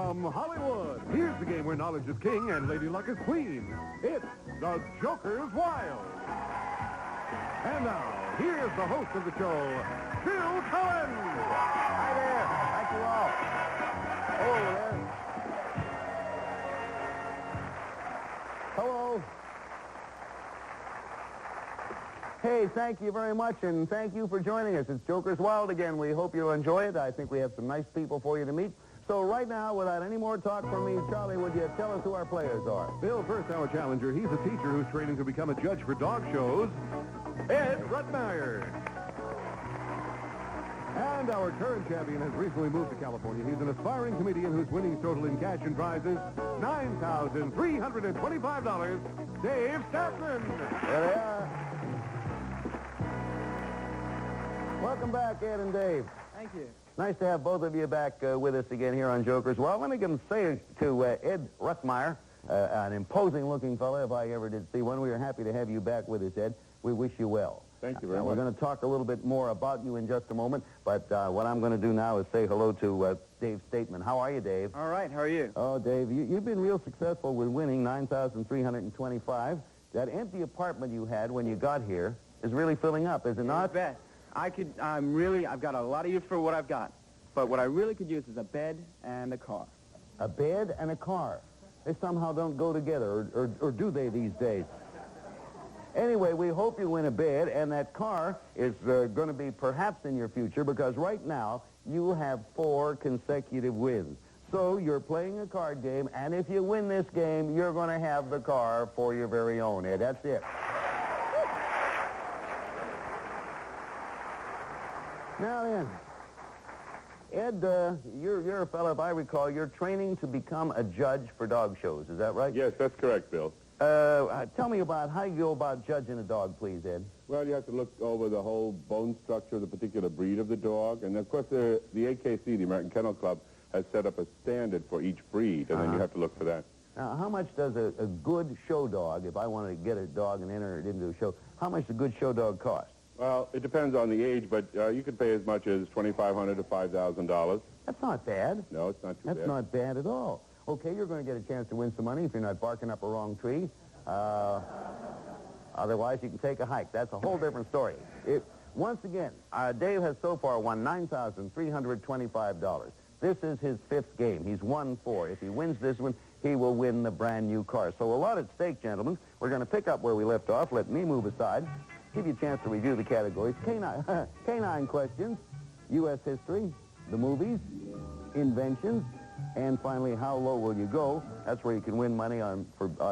From Hollywood, here's the game where knowledge is king and Lady Luck is queen. It's The Joker's Wild. And now, here's the host of the show, Bill Cohen. Hi there. Thank you all. Hello there. Hello. Hey, thank you very much, and thank you for joining us. It's Joker's Wild again. We hope you'll enjoy it. I think we have some nice people for you to meet. So right now, without any more talk from me, Charlie, would you tell us who our players are? Bill, first our challenger. He's a teacher who's training to become a judge for dog shows, Ed Rutmeyer. And our current champion has recently moved to California. He's an aspiring comedian whose winnings total in cash and prizes $9,325, Dave Staffman. There they are. Welcome back, Ed and Dave. Thank you. Nice to have both of you back with us again here on Joker's Wild. Let me say to Ed Rutmeyer, an imposing-looking fellow, if I ever did see one. We are happy to have you back with us, Ed. We wish you well. Thank you very Now, much. we're going to talk a little bit more about you in just a moment, but what I'm going to do now is say hello to Dave Stateman. How are you, Dave? All right, how are you? Oh, Dave, you've been real successful with winning $9,325. That empty apartment you had when you got here is really filling up, is it not? Bet. I've got a lot of use for what I've got. But what I really could use is a bed and a car. A bed and a car. They somehow don't go together, or do they these days? Anyway, we hope you win a bed, and that car is going to be perhaps in your future, because right now you have 4 consecutive wins. So you're playing a card game, and if you win this game, you're going to have the car for your very own, Ed. That's it. Now then, Ed, you're a fellow, if I recall, you're training to become a judge for dog shows. Is that right? Yes, that's correct, Bill. Tell me about how you go about judging a dog, please, Ed. Well, you have to look over the whole bone structure of the particular breed of the dog. And, of course, the AKC, the American Kennel Club, has set up a standard for each breed, and then you have to look for that. Now, how much does a good show dog, if I wanted to get a dog and enter it into a show, how much does a good show dog cost? Well, it depends on the age, but you could pay as much as $2,500 to $5,000. That's not bad. No, it's not too bad. That's not bad at all. Okay, you're going to get a chance to win some money if you're not barking up a wrong tree. Otherwise, you can take a hike. That's a whole different story. Once again, Dave has so far won $9,325. This is his 5th game. He's won 4. If he wins this one, he will win the brand new car. So a lot at stake, gentlemen. We're going to pick up where we left off. Let me move aside. Give you a chance to review the categories. Canine questions, U.S. history, the movies, inventions, and finally, how low will you go? That's where you can win money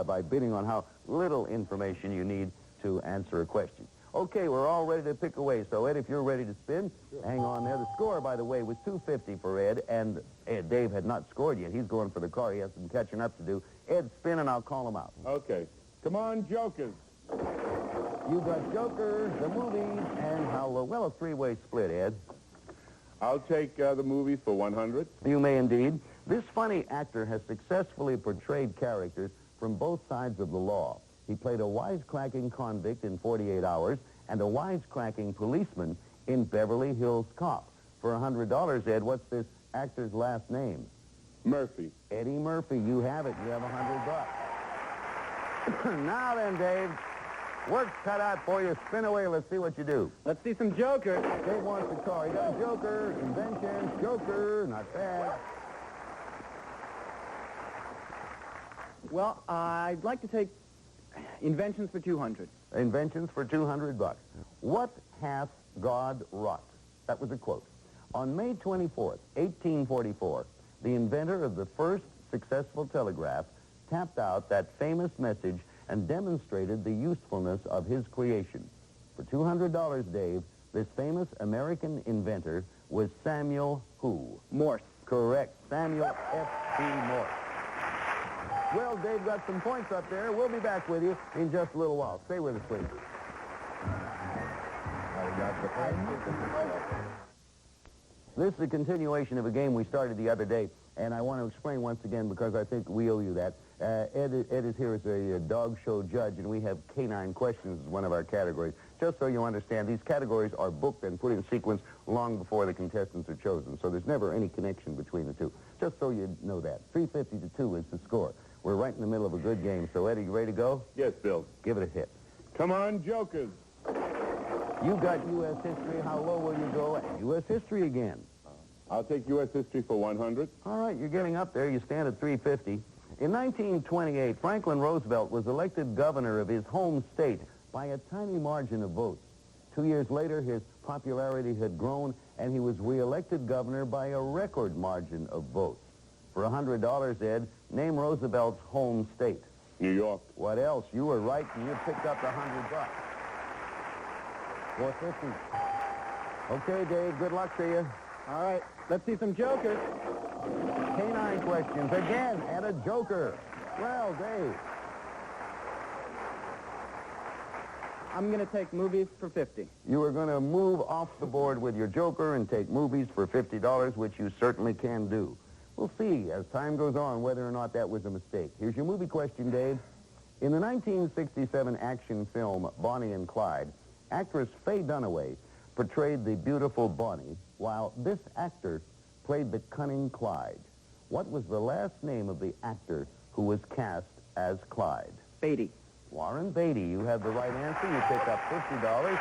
by bidding on how little information you need to answer a question. Okay, we're all ready to pick away. So, Ed, if you're ready to spin, hang on there. The score, by the way, was $250 for Ed, and Dave had not scored yet. He's going for the car. He has some catching up to do. Ed, spin, and I'll call him out. Okay. Come on, Jokers. You got Joker, the movies, and how low. Well, a 3-way split, Ed. I'll take the movies for $100. You may indeed. This funny actor has successfully portrayed characters from both sides of the law. He played a wisecracking convict in 48 Hours and a wisecracking policeman in Beverly Hills Cop. For $100, Ed, what's this actor's last name? Murphy. Eddie Murphy. You have it. You have $100. Now then, Dave, work's cut out for you. Spin away. Let's see what you do. Let's see some Joker. Dave wants the car. He got a Joker, invention, Joker, not bad. Well, I'd like to take inventions for $200. Inventions for $200. What hath God wrought? That was a quote. On May 24th, 1844, the inventor of the first successful telegraph tapped out that famous message and demonstrated the usefulness of his creation. For $200, Dave, this famous American inventor was Samuel who? Morse. Correct. Samuel F.C. Morse. Well, Dave got some points up there. We'll be back with you in just a little while. Stay with us, please. This is a continuation of a game we started the other day, and I want to explain once again because I think we owe you that. Ed is here as a dog show judge, and we have canine questions as one of our categories. just so you understand, these categories are booked and put in sequence long before the contestants are chosen, so there's never any connection between the two. Just so you know that. 350 to 2 is the score. We're right in the middle of a good game, so Eddie, you ready to go? Yes, Bill. Give it a hit. Come on, Jokers. You got U.S. history. How low will you go? U.S. history again. I'll take U.S. history for 100. All right, you're getting up there. You stand at 350. In 1928, Franklin Roosevelt was elected governor of his home state by a tiny margin of votes. 2 years later, his popularity had grown, and he was reelected governor by a record margin of votes. For $100, Ed, name Roosevelt's home state. New York. What else? You were right, and you picked up the $100. 450. Okay, Dave, good luck to you. All right, let's see some jokers. Canine questions again, and a joker. Well, Dave. I'm going to take movies for 50. You are going to move off the board with your joker and take movies for $50, which you certainly can do. We'll see as time goes on whether or not that was a mistake. Here's your movie question, Dave. In the 1967 action film Bonnie and Clyde, actress Faye Dunaway portrayed the beautiful Bonnie, while this actor played the cunning Clyde. What was the last name of the actor who was cast as Clyde? Beatty. Warren Beatty. You have the right answer. You pick up $50.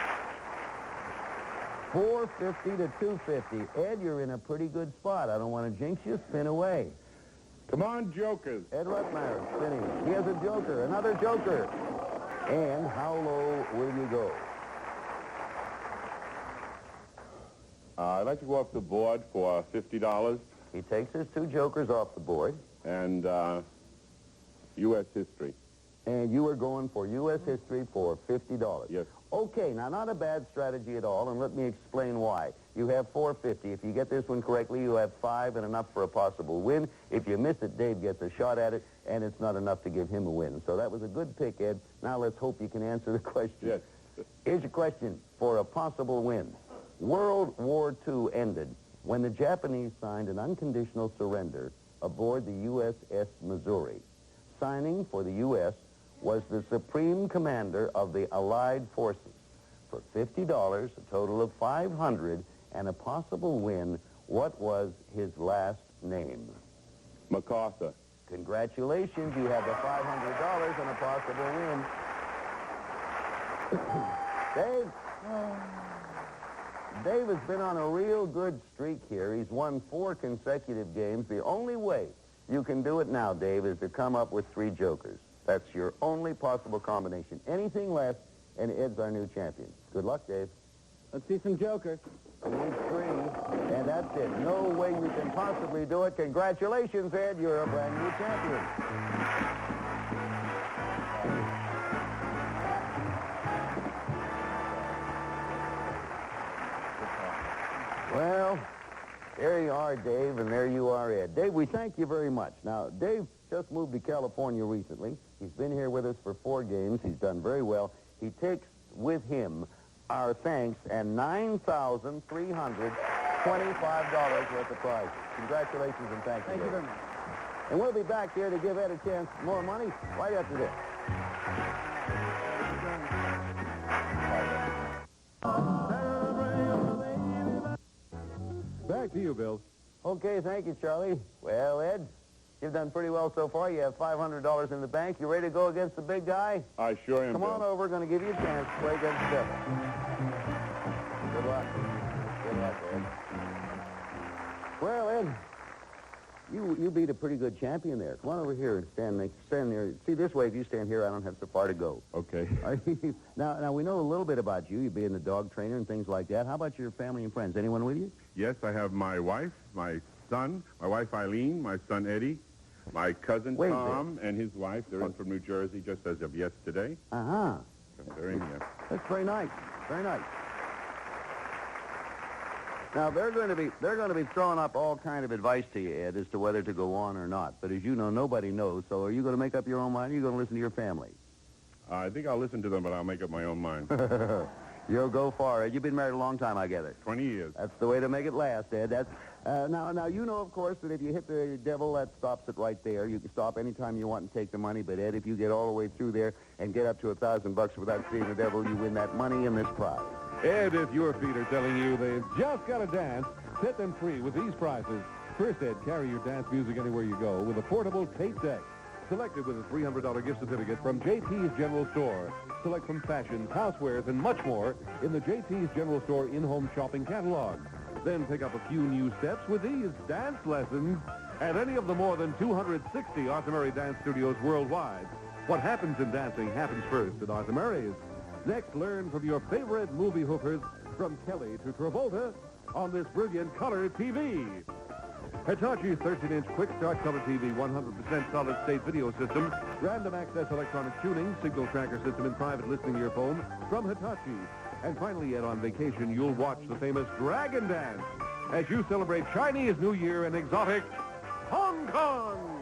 450 to 250. Ed, you're in a pretty good spot. I don't want to jinx you. Spin away. Come on, Jokers. Ed Rutmeyer spinning. He has a joker. Another joker. And how low will you go? I'd like to go off the board for $50 He takes his two jokers off the board. and U.S. history. And you are going for U.S. history for $50. Yes. Okay, now not a bad strategy at all, and let me explain why. You have 450. If you get this one correctly, you have 5 and enough for a possible win. If you miss it, Dave gets a shot at it, and it's not enough to give him a win. So that was a good pick, Ed. Now let's hope you can answer the question. Yes. Here's your question for a possible win. World War II ended when the Japanese signed an unconditional surrender aboard the USS Missouri. Signing for the U.S. was the supreme commander of the Allied forces. For $50, a total of $500, and a possible win, what was his last name? MacArthur. Congratulations, you have the $500 and a possible win. Dave? Dave has been on a real good streak here. He's won 4 consecutive games. The only way you can do it now, Dave, is to come up with 3 jokers. That's your only possible combination. Anything less, and Ed's our new champion. Good luck, Dave. Let's see some jokers. You need 3, and that's it. No way you can possibly do it. Congratulations, Ed. You're a brand new champion. Well, there you are, Dave, and there you are, Ed. Dave, we thank you very much. Now, Dave just moved to California recently. He's been here with us for 4 games. He's done very well. He takes with him our thanks and $9,325 worth of prizes. Congratulations and thank you. Thank you very much. And we'll be back here to give Ed a chance more money right after this. Back to you, Bill. Okay, thank you, Charlie. Well, Ed, you've done pretty well so far. You have $500 in the bank. You ready to go against the big guy? I sure am, Come Bill. on over. Going to give you a chance to play against the devil. Good luck. Good luck, Ed. Well, Ed, you beat a pretty good champion there. Come on over here and stand there. See, this way, if you stand here, I don't have so far to go. Okay. Now, we know a little bit about you. You being the dog trainer and things like that. How about your family and friends? Anyone with you? Yes, I have my wife, my son, my wife Eileen, my son Eddie, my cousin Wait a Tom, and his wife. They're in from New Jersey just as of yesterday. Uh-huh. They're in here. That's very nice. Very nice. Now they're going to be throwing up all kind of advice to you, Ed, as to whether to go on or not. But as you know, nobody knows. So are you going to make up your own mind? Or are you going to listen to your family? I think I'll listen to them, but I'll make up my own mind. You'll go far, Ed. You've been married a long time, I gather. 20 years. That's the way to make it last, Ed. Now, you know, of course, that if you hit the devil, that stops it right there. You can stop anytime you want and take the money. But, Ed, if you get all the way through there and get up to $1,000 without seeing the devil, you win that money and this prize. Ed, if your feet are telling you they've just got to dance, set them free with these prizes. First, Ed, carry your dance music anywhere you go with a portable tape deck. Selected with a $300 gift certificate from JT's General Store. Select from fashions, housewares, and much more in the JT's General Store in-home shopping catalog. Then pick up a few new steps with these dance lessons at any of the more than 260 Arthur Murray dance studios worldwide. What happens in dancing happens first at Arthur Murray's. Next, learn from your favorite movie hoopers, from Kelly to Travolta, on this brilliant color TV. Hitachi's 13-inch Quick Start Color TV 100% solid-state video system, random access electronic tuning, signal tracker system, and private listening earphone from Hitachi. And finally, Ed, on vacation, you'll watch the famous Dragon Dance as you celebrate Chinese New Year in exotic Hong Kong.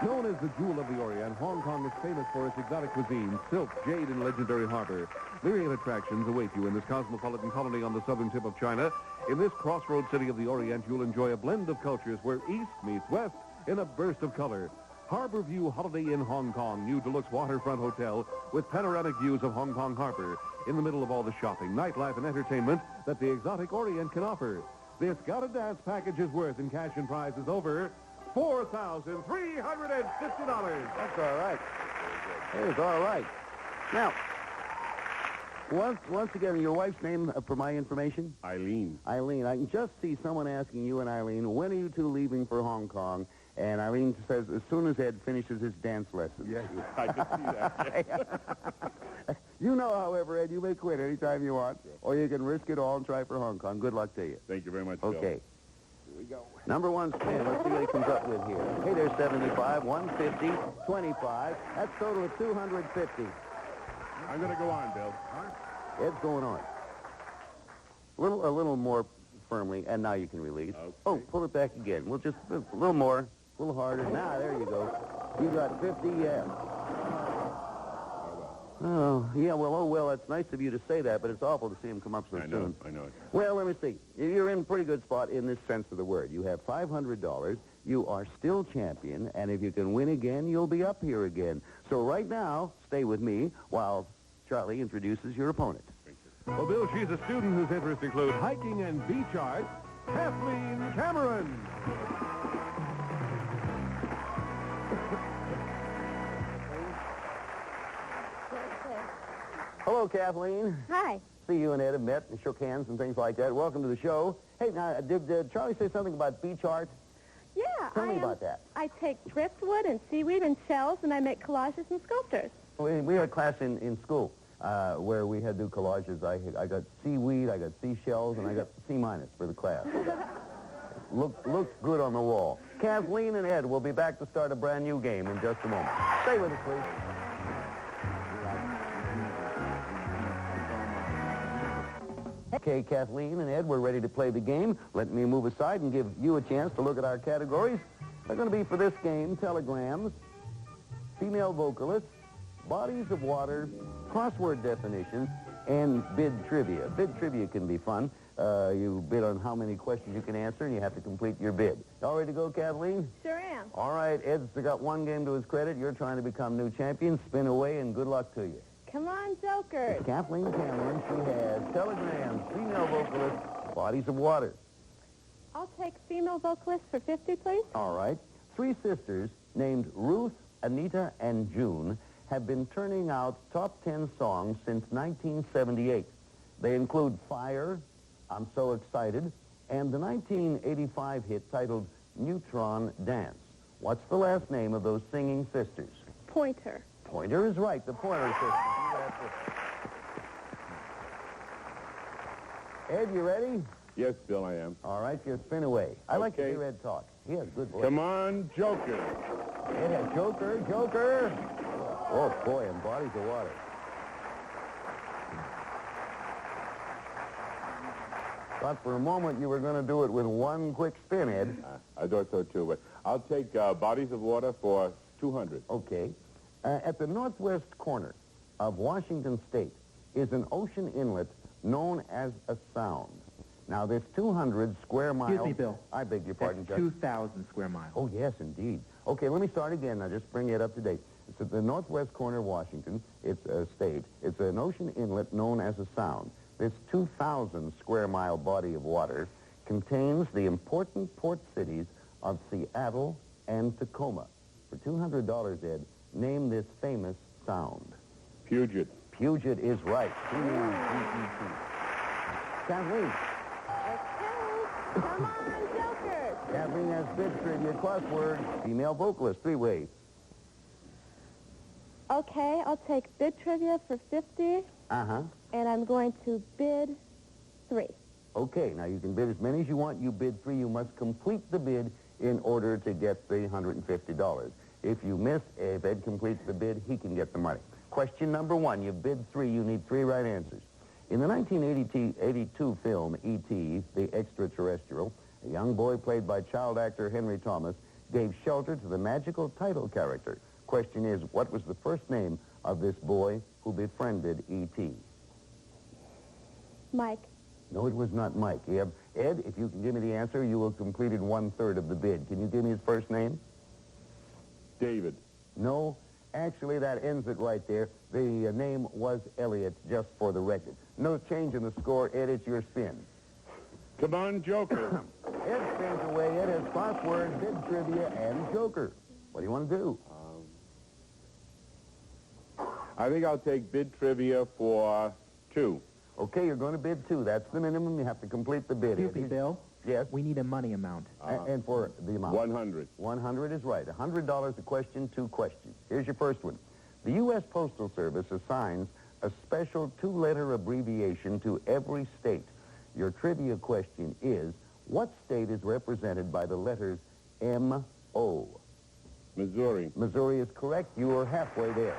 Known as the Jewel of the Orient, Hong Kong is famous for its exotic cuisine, silk, jade, and legendary harbor. Myriad attractions await you in this cosmopolitan colony on the southern tip of China. In this crossroad city of the Orient, you'll enjoy a blend of cultures where East meets West in a burst of color. Harbor View Holiday Inn Hong Kong, new deluxe waterfront hotel with panoramic views of Hong Kong Harbor in the middle of all the shopping, nightlife, and entertainment that the exotic Orient can offer. This Gotta Dance package is worth in cash and prizes over $4,350. That's all right. It's all right. Now, once again, your wife's name for my information? Eileen. Eileen. I can just see someone asking you and Eileen, when are you two leaving for Hong Kong? And Eileen says, as soon as Ed finishes his dance lesson. Yes, I can see that. You know, however, Ed, you may quit anytime you want, or you can risk it all and try for Hong Kong. Good luck to you. Thank you very much, Bill. Okay. Here we go. Number one spin. Let's see what he comes up with here. Hey, there's 75, 150, 25. That's a total of 250. I'm going to go on, Bill. Ed's going on. A little more firmly, and now you can release. Okay. Oh, pull it back again. We'll just a little more, a little harder. Now, there you go. You got 50, yeah. Oh, yeah, well, it's nice of you to say that, but it's awful to see him come up so soon. I know it. Well, let me see. You're in a pretty good spot in this sense of the word. You have $500. You are still champion, and if you can win again, you'll be up here again. So right now, stay with me while Charlie introduces your opponent. Well, Bill, she's a student whose interests include hiking and beach art, Kathleen Cameron. Hello, Kathleen. Hi. See, you and Ed have met and shook hands and things like that. Welcome to the show. Hey, now, did Charlie say something about beach art? Yeah, Tell me about that. I take driftwood and seaweed and shells, and I make collages and sculptures. We had a class in school where we had to do collages. I got seaweed, I got seashells, and I got C- for the class. Looked good on the wall. Kathleen and Ed will be back to start a brand new game in just a moment. Stay with us, please. Okay, Kathleen and Ed, we're ready to play the game. Let me move aside and give you a chance to look at our categories. They're going to be for this game, telegrams, female vocalists, bodies of water, crossword definitions, and bid trivia. Bid trivia can be fun. You bid on how many questions you can answer, and you have to complete your bid. All ready to go, Kathleen? Sure am. All right, Ed's got one game to his credit. You're trying to become new champion. Spin away, and good luck to you. Come on, Jokers. Kathleen Cameron, she has telegrams, female vocalists, bodies of water. I'll take female vocalists for 50, please. All right. Three sisters named Ruth, Anita, and June have been turning out top 10 songs since 1978. They include Fire, I'm So Excited, and the 1985 hit titled Neutron Dance. What's the last name of those singing sisters? Pointer. Pointer is right, the Pointer sisters. Ed, you ready? Yes, Bill, I am. All right, your spin away. I like to Okay. hear Ed talk. He has good voice. Come on, Joker. Ed has Joker. Oh, boy, and bodies of water. Thought for a moment you were going to do it with one quick spin, Ed. I thought so, too, but I'll take Bodies of Water for 200. Okay. At the northwest corner of Washington State is an ocean inlet known as a sound. Now, this 200 square mile... Excuse me, Bill. I beg your pardon, That's Judge. 2,000 square miles. Oh, yes, indeed. Okay, let me start again now, just bring it up to date. It's at the northwest corner of Washington. It's a state. It's an ocean inlet known as a sound. This 2,000 square mile body of water contains the important port cities of Seattle and Tacoma. For $200, Ed, name this famous sound. Puget. Puget is right. P-U-G-E-T. Kathleen. Okay, come on, Jokers. Kathleen has bid trivia crossword. Female vocalist, three-way. Okay, I'll take bid trivia for 50, Uh-huh. and I'm going to bid 3. Okay, now you can bid as many as you want. You bid 3. You must complete the bid in order to get the $150. If you miss, if Ed completes the bid, he can get the money. Question number 1. You bid 3. You need 3 right answers. In the 1982 film, E.T., the Extraterrestrial, a young boy played by child actor Henry Thomas gave shelter to the magical title character. Question is, what was the first name of this boy who befriended E.T.? Mike. No, it was not Mike. Ed, if you can give me the answer, you will have completed 1/3 of the bid. Can you give me his first name? David. No. Actually, that ends it right there. The name was Elliot, just for the record. No change in the score. Ed, it's your spin. Come on, Joker. Ed spins away. Ed has crossword, bid trivia, and Joker. What do you want to do? I think I'll take bid trivia for 2. Okay, you're going to bid 2. That's the minimum. You have to complete the bid. Excuse me, Bill. Yes? We need a money amount. And for the amount? 100. 100 is right. $100 a question, 2 questions. Here's your first one. The U.S. Postal Service assigns a special 2-letter abbreviation to every state. Your trivia question is, what state is represented by the letters M-O? Missouri. Missouri is correct. You are halfway there.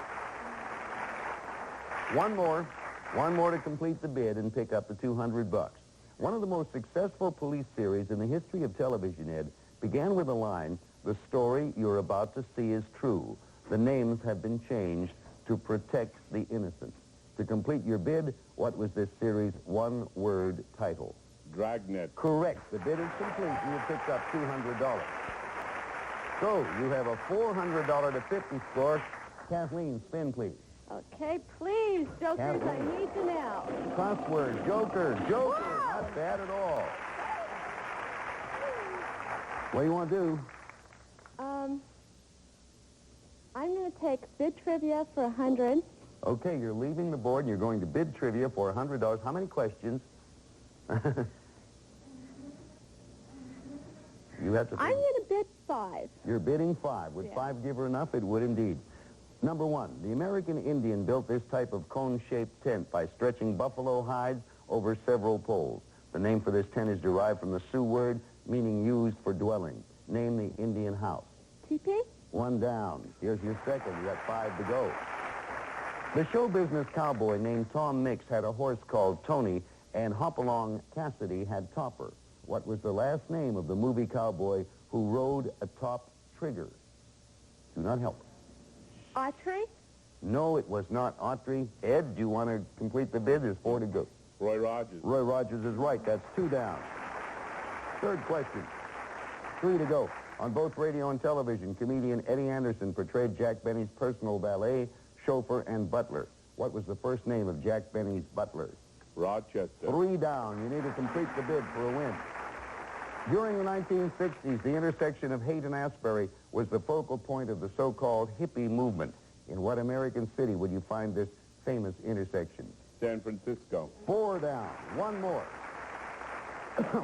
One more to complete the bid and pick up the $200. One of the most successful police series in the history of television, Ed, began with the line, "The story you're about to see is true. The names have been changed to protect the innocent." To complete your bid, what was this series' one-word title? Dragnet. Correct. The bid is complete, and you picked up $200. So, you have a $400 to 50 score. Kathleen, spin, please. Okay, please, Jokers, I need you now. Crossword, Joker, not bad at all. What do you want to do? I'm going to take bid trivia for 100. Okay, you're leaving the board and you're going to bid trivia for $100. How many questions? You have to... I'm going to bid 5. You're bidding 5. Would Yeah. 5 give her enough? It would indeed. Number 1, the American Indian built this type of cone-shaped tent by stretching buffalo hides over several poles. The name for this tent is derived from the Sioux word meaning used for dwelling. Name the Indian house. TP? 1 down. Here's your second. You got 5 to go. The show business cowboy named Tom Mix had a horse called Tony, and Hopalong Cassidy had Topper. What was the last name of the movie cowboy who rode atop Trigger? Do not help. Autry? No, it was not Autry. Ed, do you want to complete the bid? There's 4 to go. Roy Rogers. Roy Rogers is right. That's 2 down. Third question. 3 to go. On both radio and television, comedian Eddie Anderson portrayed Jack Benny's personal valet, chauffeur, and butler. What was the first name of Jack Benny's butler? Rochester. 3 down. You need to complete the bid for a win. During the 1960s, the intersection of Haight and Asbury was the focal point of the so-called hippie movement. In what American city would you find this famous intersection? San Francisco. 4 down. 1 more.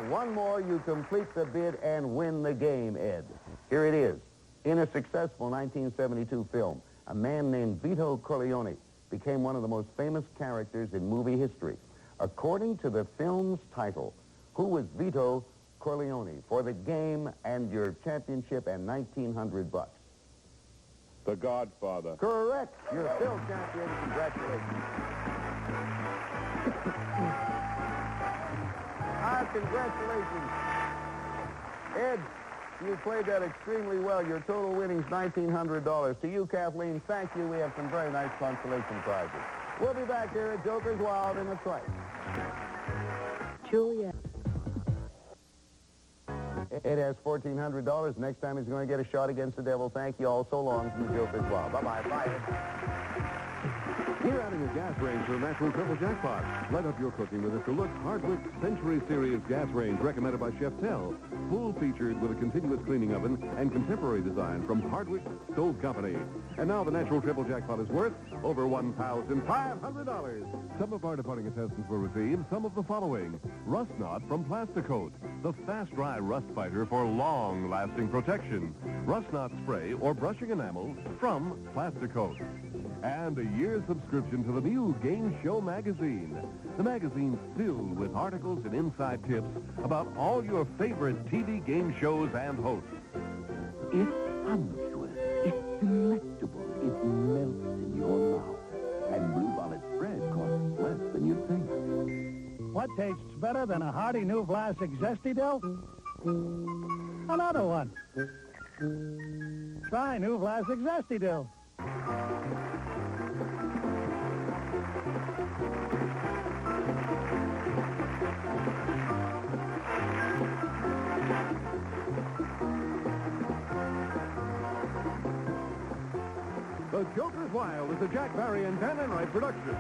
1 more, you complete the bid and win the game, Ed. Here it is. In a successful 1972 film, a man named Vito Corleone became one of the most famous characters in movie history. According to the film's title, who was Vito Corleone for the game and your championship and $1,900? The Godfather. Correct. You're still champion. Congratulations. Congratulations. Ed, you played that extremely well. Your total winning's $1,900. To you, Kathleen, thank you. We have some very nice consolation prizes. We'll be back here at Joker's Wild in a trice. Juliet, It has $1,400. Next time he's going to get a shot against the devil. Thank you all so long from the Joker's Wild. Bye-bye. Bye. We're adding a gas range to the Natural Triple Jackpot. Light up your cooking with a Deluxe Hardwick Century Series gas range recommended by Chef Tell. Full-featured with a continuous cleaning oven and contemporary design from Hardwick Stove Company. And now the Natural Triple Jackpot is worth over $1,500. Some of our departing contestants will receive some of the following. Rust Knot from Plasticoat, the fast-dry rust fighter for long-lasting protection. Rust Knot spray or brushing enamel from Plasticoat. And a year's subscription to the new Game Show magazine. The magazine's filled with articles and inside tips about all your favorite TV game shows and hosts. It's sumptuous. It's delectable. It melts in your mouth. And Bluebonnet spread costs less than you'd think. What tastes better than a hearty new Vlasic Zesty Dill? Another one. Try new Vlasic Zesty Dill. The Joker's Wild is a Jack Barry and Dan Enright production.